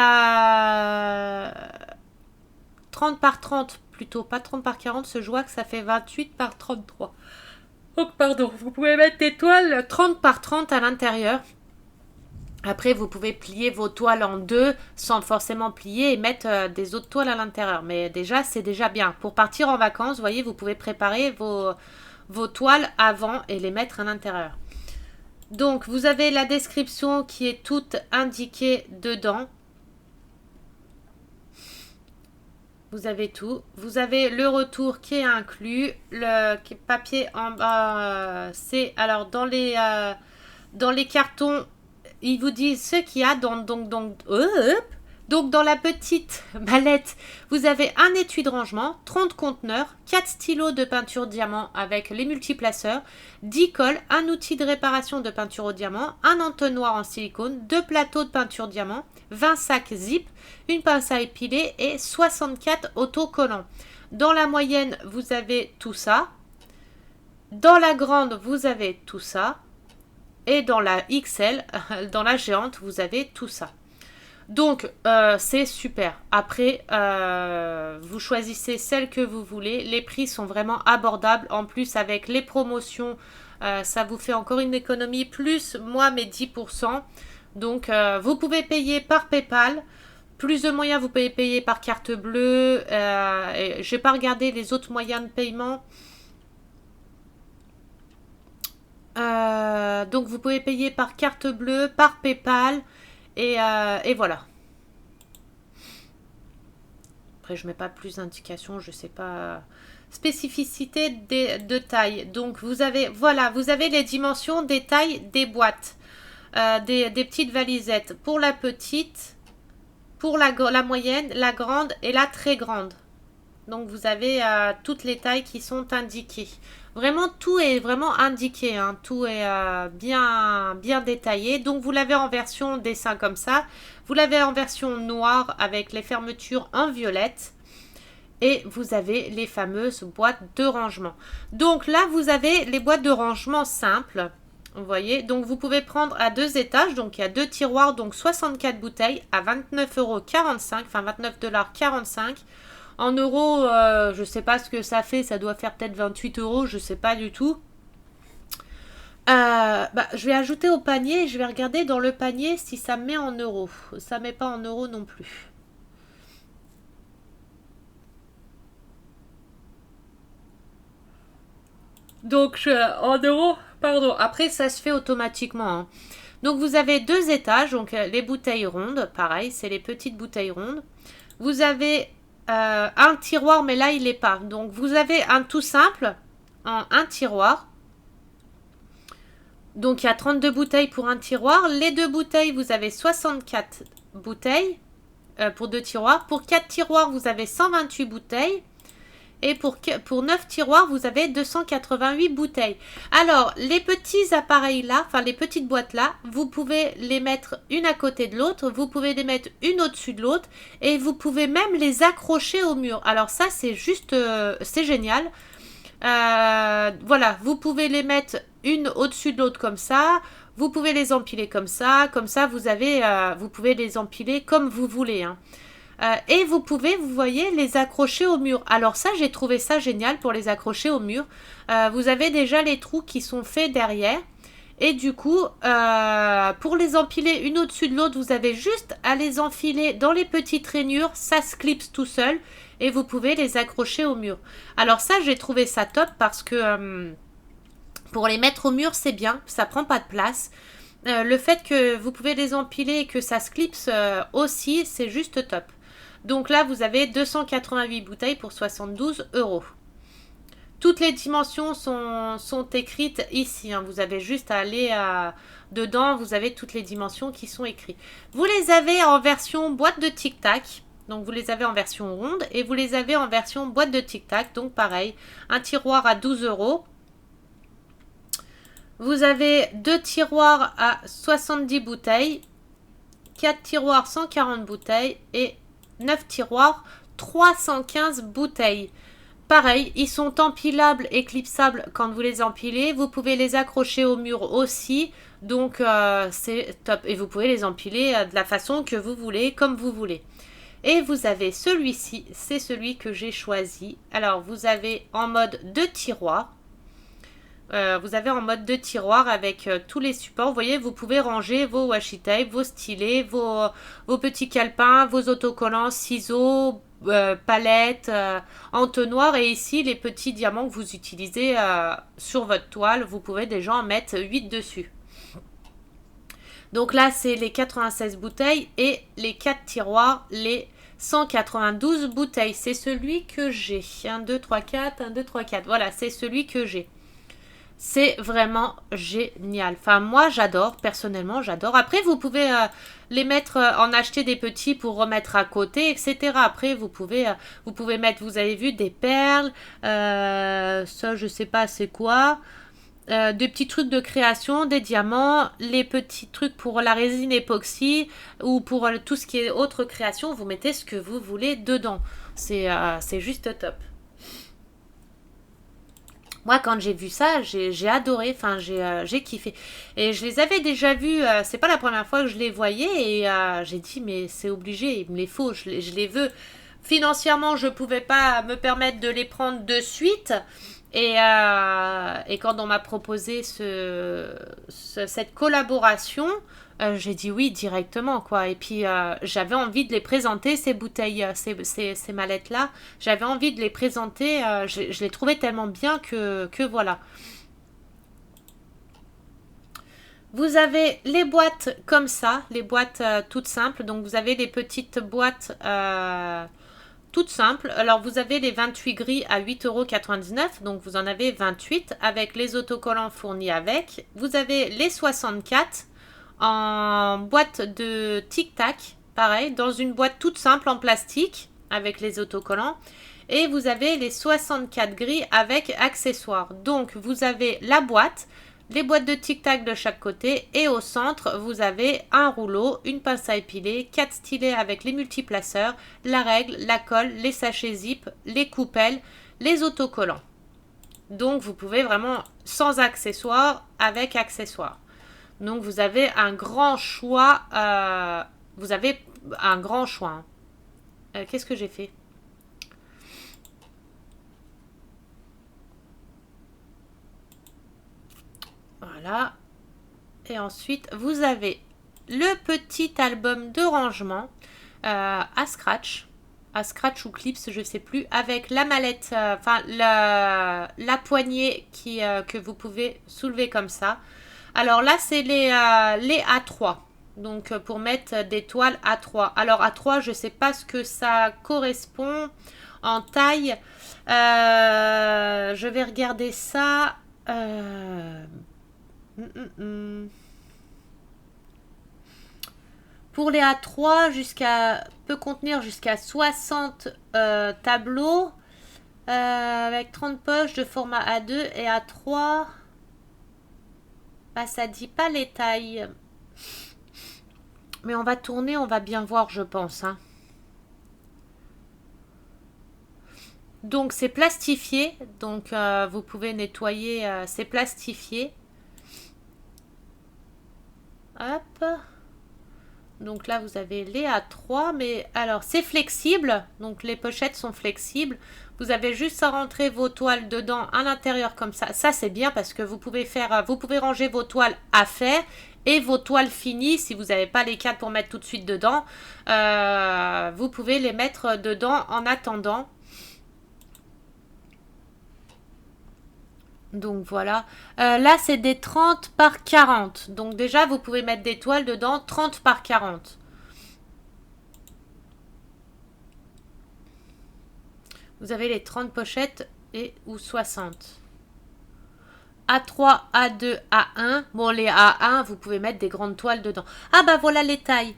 30 par 30 plutôt, pas 30 par 40, je vois que ça fait 28 par 33. Oh pardon, vous pouvez mettre des toiles 30 par 30 à l'intérieur. Après, vous pouvez plier vos toiles en 2 sans forcément plier et mettre des autres toiles à l'intérieur. Mais déjà, c'est déjà bien. Pour partir en vacances, vous voyez, vous pouvez préparer vos toiles avant et les mettre à l'intérieur. Donc, vous avez la description qui est toute indiquée dedans. Vous avez tout. Vous avez le retour qui est inclus. Le papier en bas, c'est... Alors, dans les cartons, ils vous disent ce qu'il y a. Donc, dans la petite mallette, vous avez un étui de rangement, 30 conteneurs, 4 stylos de peinture diamant avec les multiplaceurs, 10 colles, un outil de réparation de peinture au diamant, un entonnoir en silicone, 2 plateaux de peinture diamant, 20 sacs zip, une pince à épiler et 64 autocollants. Dans la moyenne, vous avez tout ça. Dans la grande, vous avez tout ça. Et dans la XL, dans la géante, vous avez tout ça. Donc, c'est super. Après, vous choisissez celle que vous voulez. Les prix sont vraiment abordables. En plus, avec les promotions, ça vous fait encore une économie. Plus, moi, mes 10%. Donc, vous pouvez payer par PayPal. Plus de moyens, vous pouvez payer par carte bleue. Je n'ai pas regardé les autres moyens de paiement. Donc, vous pouvez payer par carte bleue, par PayPal. Et voilà. Après, je ne mets pas plus d'indications. Je ne sais pas. Spécificité de taille. Donc, vous avez les dimensions des tailles des boîtes. Des petites valisettes pour la petite, pour la moyenne, la grande et la très grande. Donc vous avez toutes les tailles qui sont indiquées. Vraiment tout est vraiment indiqué, hein. Tout est bien détaillé. Donc vous l'avez en version dessin comme ça. Vous l'avez en version noire avec les fermetures en violette. Et vous avez les fameuses boîtes de rangement. Donc là vous avez les boîtes de rangement simples. Vous voyez, donc vous pouvez prendre à 2 étages, donc il y a 2 tiroirs, donc 64 bouteilles à 29,45 €, enfin 29,45 $. En euros, je sais pas ce que ça fait. Ça doit faire peut-être 28 euros. Je sais pas du tout. Je vais ajouter au panier et je vais regarder dans le panier si ça me met en euros. Ça met pas en euros non plus. Donc en euros, pardon. Après, ça se fait automatiquement, hein. Donc vous avez deux étages, donc les bouteilles rondes, pareil, c'est les petites bouteilles rondes. Vous avez un tiroir, mais là il n'est pas. Donc vous avez un tout simple, un tiroir. Donc il y a 32 bouteilles pour un tiroir. Les deux bouteilles, vous avez 64 bouteilles pour deux tiroirs. Pour 4 tiroirs, vous avez 128 bouteilles. Et pour 9 tiroirs, vous avez 288 bouteilles. Alors, les petits appareils-là, enfin les petites boîtes-là, vous pouvez les mettre une à côté de l'autre. Vous pouvez les mettre une au-dessus de l'autre. Et vous pouvez même les accrocher au mur. Alors ça, c'est juste, c'est génial. Voilà, vous pouvez les mettre une au-dessus de l'autre comme ça. Vous pouvez les empiler comme ça. Comme ça, vous pouvez les empiler comme vous voulez, hein. Et vous pouvez, vous voyez, les accrocher au mur. Alors ça, j'ai trouvé ça génial pour les accrocher au mur. Vous avez déjà les trous qui sont faits derrière. Et du coup, pour les empiler une au-dessus de l'autre, vous avez juste à les enfiler dans les petites rainures. Ça se clipse tout seul. Et vous pouvez les accrocher au mur. Alors ça, j'ai trouvé ça top parce que pour les mettre au mur, c'est bien. Ça prend pas de place. Le fait que vous pouvez les empiler et que ça se clipse aussi, c'est juste top. Donc là, vous avez 288 bouteilles pour 72 euros. Toutes les dimensions sont écrites ici, hein. Vous avez juste à aller dedans. Vous avez toutes les dimensions qui sont écrites. Vous les avez en version boîte de tic-tac. Donc vous les avez en version ronde. Et vous les avez en version boîte de tic-tac. Donc pareil, un tiroir à 12 euros. Vous avez 2 tiroirs à 70 bouteilles. 4 tiroirs 140 bouteilles. Et 9 tiroirs, 315 bouteilles. Pareil, ils sont empilables et clipsables quand vous les empilez. Vous pouvez les accrocher au mur aussi. Donc c'est top. Et vous pouvez les empiler de la façon que vous voulez, comme vous voulez. Et vous avez celui-ci, c'est celui que j'ai choisi. Alors vous avez en mode 2 tiroirs. Vous avez en mode de tiroir avec tous les supports. Vous voyez, vous pouvez ranger vos washi tape, vos stylets, vos petits calepins, vos autocollants, ciseaux, palettes, entonnoirs. Et ici, les petits diamants que vous utilisez sur votre toile, vous pouvez déjà en mettre 8 dessus. Donc là, c'est les 96 bouteilles et les 4 tiroirs, les 192 bouteilles. C'est celui que j'ai. 1, 2, 3, 4, 1, 2, 3, 4. Voilà, c'est celui que j'ai. C'est vraiment génial. Enfin, moi, j'adore. Personnellement, j'adore. Après, vous pouvez les mettre, en acheter des petits pour remettre à côté, etc. Après, vous pouvez mettre, vous avez vu, des perles. Ça, je sais pas c'est quoi. Des petits trucs de création, des diamants, les petits trucs pour la résine époxy ou pour tout ce qui est autre création. Vous mettez ce que vous voulez dedans. C'est juste top. Moi, quand j'ai vu ça, j'ai adoré, enfin, j'ai kiffé. Et je les avais déjà vus, c'est pas la première fois que je les voyais, et j'ai dit, mais c'est obligé, il me les faut, je les veux. Financièrement, je pouvais pas me permettre de les prendre de suite. Et quand on m'a proposé cette collaboration, j'ai dit oui directement, quoi. Et puis j'avais envie de les présenter, ces bouteilles, ces mallettes-là. J'avais envie de les présenter. Je les trouvais tellement bien que voilà. Vous avez les boîtes comme ça, les boîtes toutes simples. Donc vous avez les petites boîtes toutes simples. Alors vous avez les 28 gris à 8,99 €. Donc vous en avez 28 avec les autocollants fournis avec. Vous avez les 64 en boîte de tic-tac. Pareil, dans une boîte toute simple en plastique avec les autocollants. Et vous avez les 64 gris avec accessoires. Donc vous avez la boîte, les boîtes de tic-tac de chaque côté et au centre, vous avez un rouleau, une pince à épiler, 4 stylets avec les multiplaceurs, la règle, la colle, les sachets zip, les coupelles, les autocollants. Donc vous pouvez vraiment sans accessoires, avec accessoires. Donc vous avez un grand choix. Qu'est-ce que j'ai fait ? Voilà. Et ensuite, vous avez le petit album de rangement à scratch ou clips, je ne sais plus, avec la mallette, enfin la poignée que vous pouvez soulever comme ça. Alors là, c'est les A3. Donc pour mettre des toiles A3. Alors A3, je ne sais pas ce que ça correspond en taille. Je vais regarder ça. Pour les A3, peut contenir jusqu'à 60 tableaux avec 30 poches de format A2 et A3. Bah, ça dit pas les tailles. Mais on va tourner, on va bien voir, je pense. Hein. Donc c'est plastifié, donc vous pouvez nettoyer, c'est plastifié. Hop. Donc là vous avez les A3, mais alors c'est flexible, donc les pochettes sont flexibles. Vous avez juste à rentrer vos toiles dedans à l'intérieur comme ça. Ça c'est bien parce que vous pouvez ranger vos toiles à faire et vos toiles finies, si vous n'avez pas les cadres pour mettre tout de suite dedans, vous pouvez les mettre dedans en attendant. Donc voilà, là c'est des 30 par 40. Donc déjà vous pouvez mettre des toiles dedans 30 par 40. Vous avez les 30 pochettes ou 60. A3, A2, A1. Bon, les A1, vous pouvez mettre des grandes toiles dedans. Ah bah voilà les tailles.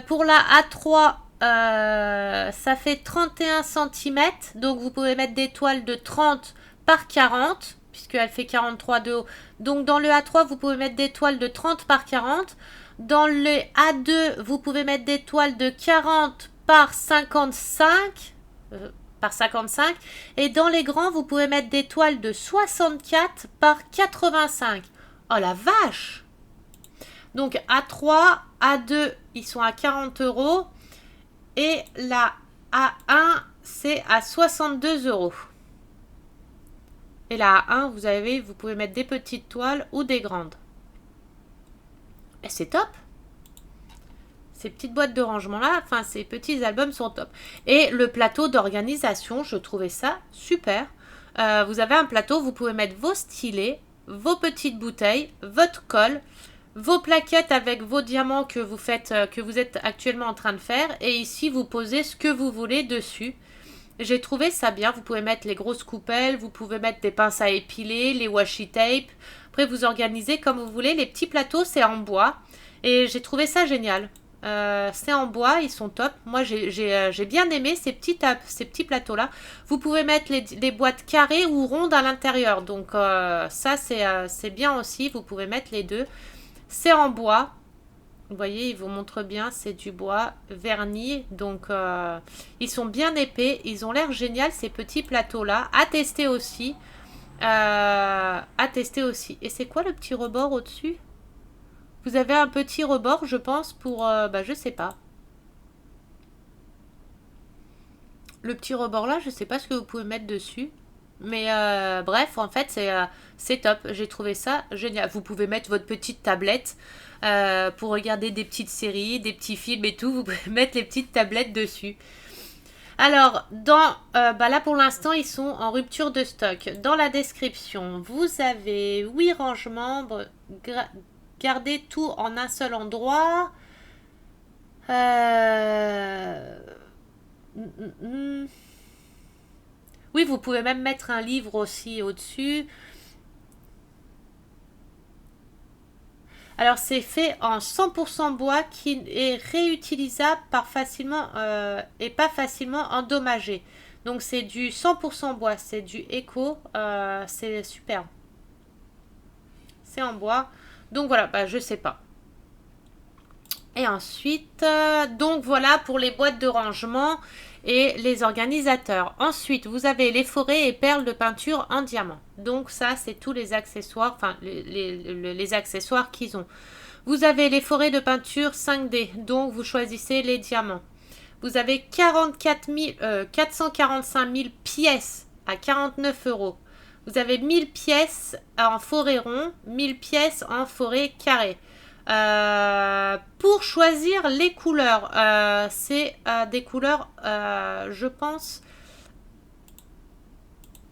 Pour la A3, ça fait 31 cm. Donc vous pouvez mettre des toiles de 30 par 40. Puisqu'elle fait 43 de haut. Donc dans le A3, vous pouvez mettre des toiles de 30 par 40. Dans le A2, vous pouvez mettre des toiles de 40 par 55. Et dans les grands, vous pouvez mettre des toiles de 64 par 85. Oh la vache! Donc A3, A2, ils sont à 40 €. Et la A1, c'est à 62 €. Et la A1, vous pouvez mettre des petites toiles ou des grandes. Et c'est top. Ces petites boîtes de rangement là, enfin ces petits albums sont top. Et le plateau d'organisation, je trouvais ça super. Vous avez un plateau, vous pouvez mettre vos stylets, vos petites bouteilles, votre colle, vos plaquettes avec vos diamants que vous êtes actuellement en train de faire. Et ici, vous posez ce que vous voulez dessus. J'ai trouvé ça bien. Vous pouvez mettre les grosses coupelles, vous pouvez mettre des pinces à épiler, les washi tape. Après, vous organisez comme vous voulez. Les petits plateaux, c'est en bois. Et j'ai trouvé ça génial. C'est en bois, ils sont top. Moi, j'ai bien aimé ces petits plateaux-là. Vous pouvez mettre les boîtes carrées ou rondes à l'intérieur. Donc, ça, c'est bien aussi. Vous pouvez mettre les deux. C'est en bois. Vous voyez, il vous montre bien, c'est du bois verni. Donc, ils sont bien épais. Ils ont l'air génial, ces petits plateaux-là. À tester aussi. Et c'est quoi le petit rebord au-dessus? Vous avez un petit rebord, je pense, pour... je sais pas. Le petit rebord là, je sais pas ce que vous pouvez mettre dessus. Mais bref, en fait, c'est top. J'ai trouvé ça génial. Vous pouvez mettre votre petite tablette pour regarder des petites séries, des petits films et tout. Vous pouvez mettre les petites tablettes dessus. Alors, là pour l'instant, ils sont en rupture de stock. Dans la description, vous avez 8 rangements. Gardez tout en un seul endroit. Oui, vous pouvez même mettre un livre aussi au-dessus. Alors, c'est fait en 100% bois qui est réutilisable et pas facilement endommagé. Donc, c'est du 100% bois. C'est du éco. C'est super. C'est en bois. Donc, voilà, je sais pas. Et ensuite, donc voilà pour les boîtes de rangement et les organisateurs. Ensuite, vous avez les forêts et perles de peinture en diamant. Donc ça, c'est tous les accessoires, enfin les accessoires qu'ils ont. Vous avez les forêts de peinture 5D, donc vous choisissez les diamants. Vous avez 445 000 pièces à 49 €. Vous avez 1000 pièces en forêt rond, 1000 pièces en forêt carré. Pour choisir les couleurs, c'est des couleurs, je pense,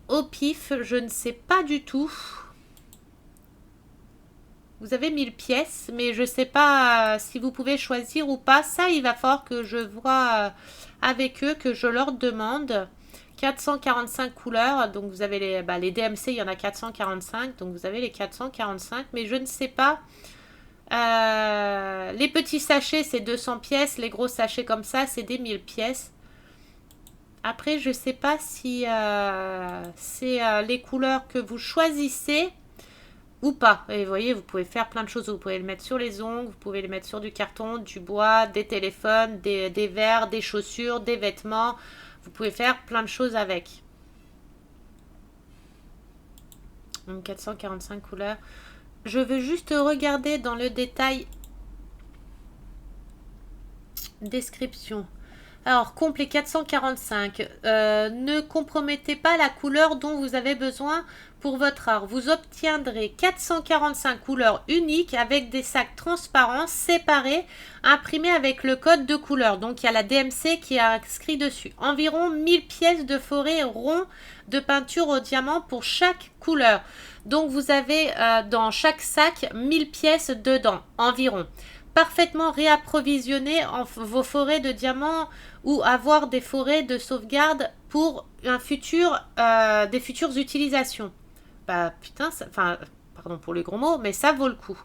au pif, je ne sais pas du tout. Vous avez 1000 pièces, mais je ne sais pas si vous pouvez choisir ou pas. Ça, il va falloir que je vois avec eux, que je leur demande. 445 couleurs, donc vous avez les DMC, il y en a 445, donc vous avez les 445, mais je ne sais pas. Les petits sachets, c'est 200 pièces, les gros sachets comme ça, c'est des 1000 pièces. Après, je ne sais pas si c'est les couleurs que vous choisissez ou pas. Et vous voyez, vous pouvez faire plein de choses. Vous pouvez le mettre sur les ongles, vous pouvez le mettre sur du carton, du bois, des téléphones, des verres, des chaussures, des vêtements. Vous pouvez faire plein de choses avec. Donc 445 couleurs. Je veux juste regarder dans le détail. Description. Alors, complet 445. Ne compromettez pas la couleur dont vous avez besoin pour votre art. Vous obtiendrez 445 couleurs uniques avec des sacs transparents séparés, imprimés avec le code de couleur. Donc, il y a la DMC qui est inscrit dessus. Environ 1000 pièces de forêt rond de peinture au diamant pour chaque couleur. Donc, vous avez dans chaque sac 1000 pièces dedans, environ. Parfaitement réapprovisionner en vos forêts de diamants ou avoir des forêts de sauvegarde pour des futures utilisations. Bah putain, pardon pour les gros mots, mais ça vaut le coup.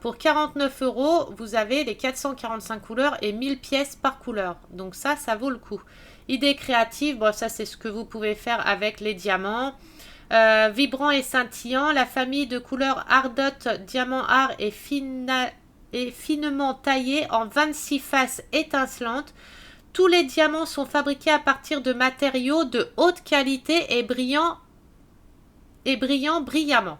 Pour 49 €, vous avez les 445 couleurs et 1000 pièces par couleur. Donc ça vaut le coup. Idée créative, bon ça c'est ce que vous pouvez faire avec les diamants. Vibrant et scintillant, la famille de couleurs Ardot Diamant Art est finement taillée en 26 faces étincelantes. Tous les diamants sont fabriqués à partir de matériaux de haute qualité et brillants brillamment.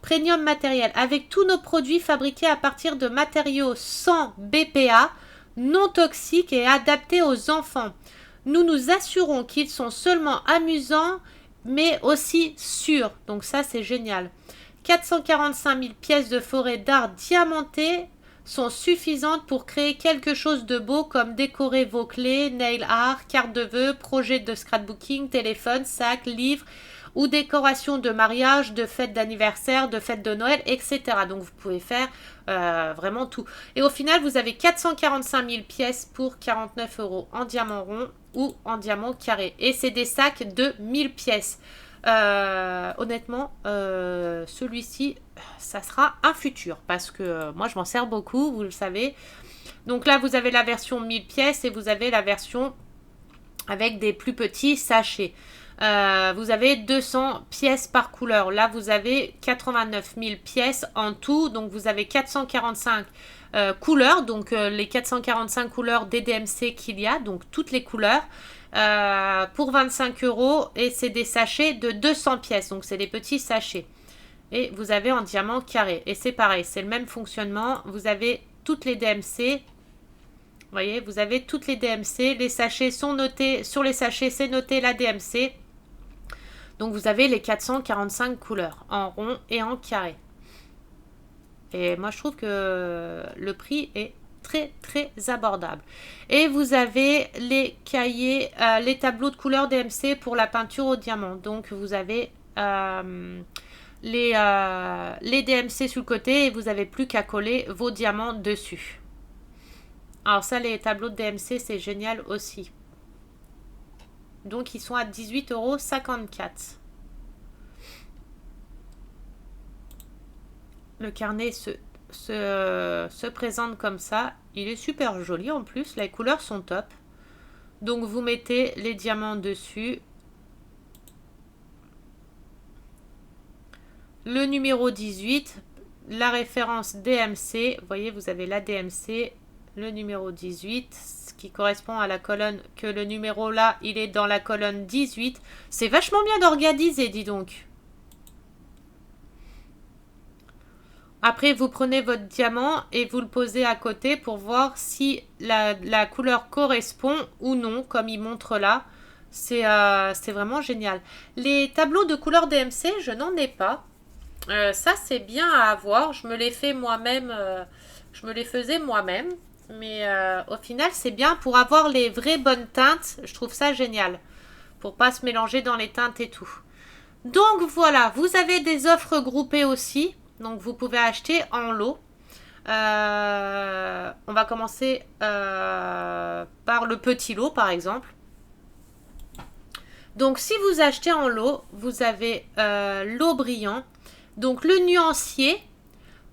Premium matériel. Avec tous nos produits fabriqués à partir de matériaux sans BPA, non toxiques et adaptés aux enfants. Nous nous assurons qu'ils sont seulement amusants mais aussi sûrs. Donc ça c'est génial. 445 000 pièces de forêt d'art diamantées sont suffisantes pour créer quelque chose de beau comme décorer vos clés, nail art, carte de vœux, projet de scrapbooking, téléphone, sac, livre ou décoration de mariage, de fête d'anniversaire, de fête de Noël, etc. Donc vous pouvez faire vraiment tout. Et au final, vous avez 445 000 pièces pour 49 € en diamant rond ou en diamant carré. Et c'est des sacs de 1000 pièces. Honnêtement, celui-ci, ça sera un futur parce que moi, je m'en sers beaucoup, vous le savez. Donc là, vous avez la version 1000 pièces et vous avez la version avec des plus petits sachets. Vous avez 200 pièces par couleur. Là, vous avez 89 000 pièces en tout. Donc, vous avez 445 couleurs. Donc, les 445 couleurs DDMC qu'il y a. Donc, toutes les couleurs. Pour 25 € et c'est des sachets de 200 pièces. Donc, c'est des petits sachets. Et vous avez en diamant carré. Et c'est pareil. C'est le même fonctionnement. Vous avez toutes les DMC. Vous voyez, vous avez toutes les DMC. Les sachets sont notés. Sur les sachets, c'est noté la DMC. Donc, vous avez les 445 couleurs en rond et en carré. Et moi, je trouve que le prix est très, très abordable. Et vous avez les cahiers, les tableaux de couleurs DMC pour la peinture au diamant. Donc, vous avez les DMC sur le côté et vous n'avez plus qu'à coller vos diamants dessus. Alors ça, les tableaux de DMC, c'est génial aussi. Donc, ils sont à 18,54 €. Le carnet se présente comme ça. Il est super joli en plus. Les couleurs sont top. Donc, vous mettez les diamants dessus. Le numéro 18. La référence DMC. Vous voyez, vous avez la DMC. Le numéro 18, ce qui correspond à la colonne, que le numéro là, il est dans la colonne 18. C'est vachement bien organisé, dis donc. Après, vous prenez votre diamant et vous le posez à côté pour voir si la couleur correspond ou non, comme il montre là. C'est vraiment génial. Les tableaux de couleur DMC, je n'en ai pas. Ça, c'est bien à avoir. Je me les fais moi-même. Je me les faisais moi-même. Mais au final, c'est bien pour avoir les vraies bonnes teintes. Je trouve ça génial. Pour pas se mélanger dans les teintes et tout. Donc voilà, vous avez des offres groupées aussi. Donc vous pouvez acheter en lot. On va commencer par le petit lot par exemple. Donc si vous achetez en lot, vous avez l'eau brillant. Donc le nuancier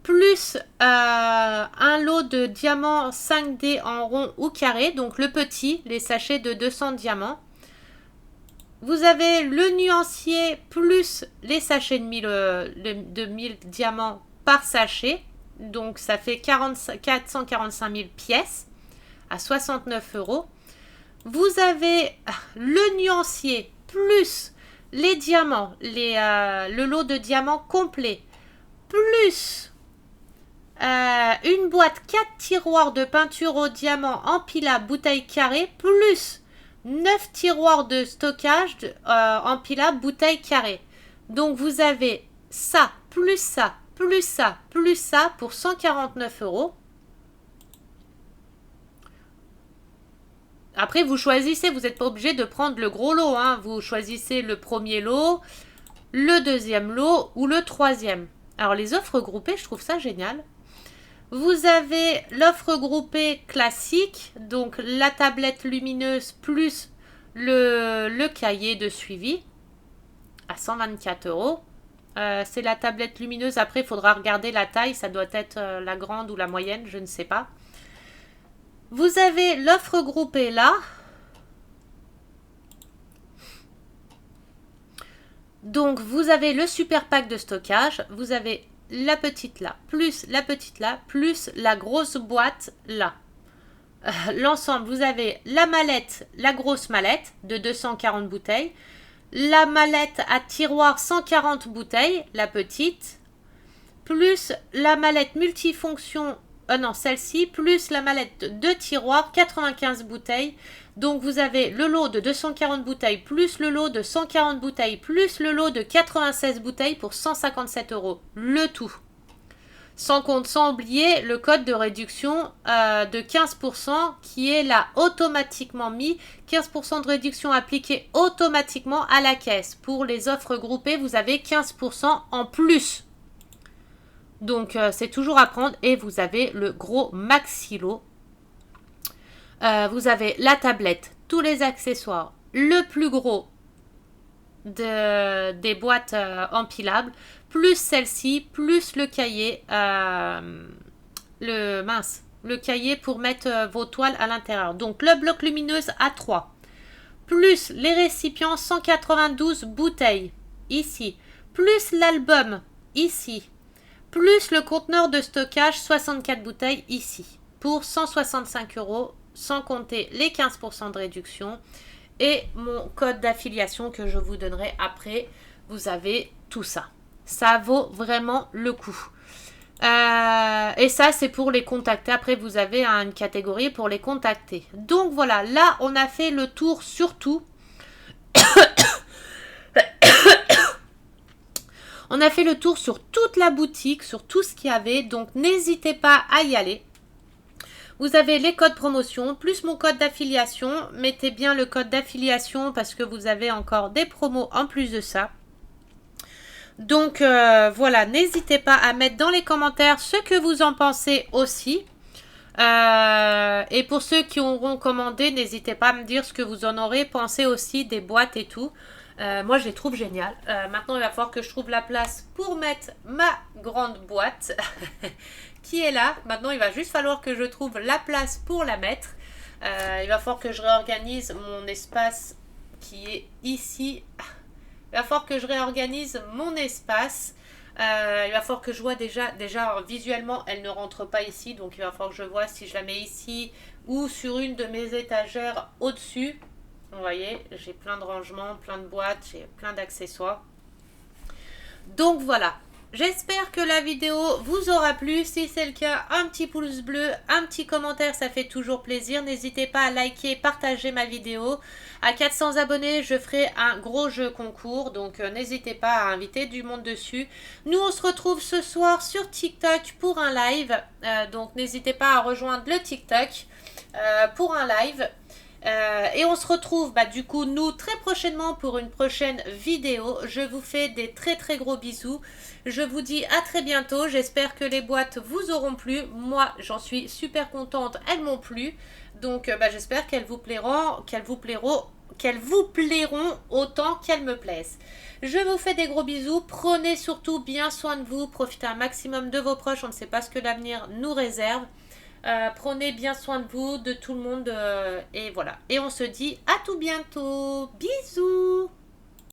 plus un lot de diamants 5D en rond ou carré. Donc le petit, les sachets de 200 diamants. Vous avez le nuancier plus les sachets de 1000 diamants par sachet. Donc ça fait 445 000 pièces à 69 €. Vous avez le nuancier plus les diamants, le lot de diamants complet, plus une boîte 4 tiroirs de peinture au diamant empilable bouteille carrée, plus 9 tiroirs de stockage empilable bouteille carrée. Donc vous avez ça, plus ça, plus ça, plus ça pour 149 €. Après, vous choisissez, vous n'êtes pas obligé de prendre le gros lot. Hein. Vous choisissez le premier lot, le deuxième lot ou le troisième. Alors, les offres groupées, je trouve ça génial. Vous avez l'offre groupée classique, donc la tablette lumineuse plus le cahier de suivi à 124 €. C'est la tablette lumineuse. Après, il faudra regarder la taille. Ça doit être la grande ou la moyenne, je ne sais pas. Vous avez l'offre groupée là. Donc, vous avez le super pack de stockage. Vous avez la petite là, plus la grosse boîte là. L'ensemble, vous avez la mallette, la grosse mallette de 240 bouteilles. La mallette à tiroir 140 bouteilles, la petite. Plus la mallette multifonction, celle-ci, plus la mallette de tiroir, 95 bouteilles. Donc vous avez le lot de 240 bouteilles, plus le lot de 140 bouteilles, plus le lot de 96 bouteilles pour 157 €. Le tout. Sans oublier le code de réduction de 15% qui est là automatiquement mis. 15% de réduction appliquée automatiquement à la caisse. Pour les offres groupées, vous avez 15% en plus. Donc, c'est toujours à prendre. Et vous avez le gros maxi lot. Vous avez la tablette, tous les accessoires, le plus gros des boîtes empilables, plus celle-ci, plus le cahier, le cahier pour mettre vos toiles à l'intérieur. Donc, le bloc lumineuse à 3, plus les récipients 192 bouteilles, ici, plus l'album, ici, plus le conteneur de stockage 64 bouteilles, ici, pour 165 €, sans compter les 15% de réduction et mon code d'affiliation que je vous donnerai après. Vous avez tout ça. Ça vaut vraiment le coup. Et ça, c'est pour les contacter. Après, vous avez une catégorie pour les contacter. Donc voilà, là, on a fait le tour sur tout. On a fait le tour sur toute la boutique, sur tout ce qu'il y avait. Donc, n'hésitez pas à y aller. Vous avez les codes promotion, plus mon code d'affiliation. Mettez bien le code d'affiliation parce que vous avez encore des promos en plus de ça. Donc, voilà, n'hésitez pas à mettre dans les commentaires ce que vous en pensez aussi. Et pour ceux qui auront commandé, n'hésitez pas à me dire ce que vous en aurez pensé aussi des boîtes et tout. Moi, je les trouve géniales. Maintenant, il va falloir que je trouve la place pour mettre ma grande boîte qui est là. Maintenant, il va juste falloir que je trouve la place pour la mettre. Il va falloir que je réorganise mon espace qui est ici. Il va falloir que je réorganise mon espace. Il va falloir que je vois déjà visuellement, elle ne rentre pas ici. Donc, il va falloir que je vois si je la mets ici ou sur une de mes étagères au-dessus. Vous voyez, j'ai plein de rangements, plein de boîtes, j'ai plein d'accessoires. Donc voilà, J'espère que la vidéo vous aura plu. Si c'est le cas, un petit pouce bleu, un petit commentaire, ça fait toujours plaisir. N'hésitez pas à liker, partager ma vidéo. À 400 abonnés, je ferai un gros jeu concours. Donc n'hésitez pas à inviter du monde dessus. Nous, on se retrouve ce soir sur TikTok pour un live. Donc n'hésitez pas à rejoindre le TikTok pour un live. Et on se retrouve du coup nous très prochainement pour une prochaine vidéo. Je vous fais des très très gros bisous. Je vous dis à très bientôt. J'espère que les boîtes vous auront plu. Moi j'en suis super contente, elles m'ont plu. Donc j'espère qu'elles vous plairont, autant qu'elles me plaisent. Je vous fais des gros bisous. Prenez surtout bien soin de vous. Profitez un maximum de vos proches. On ne sait pas ce que l'avenir nous réserve. Prenez bien soin de vous, de tout le monde. Et voilà. Et on se dit à tout bientôt. Bisous.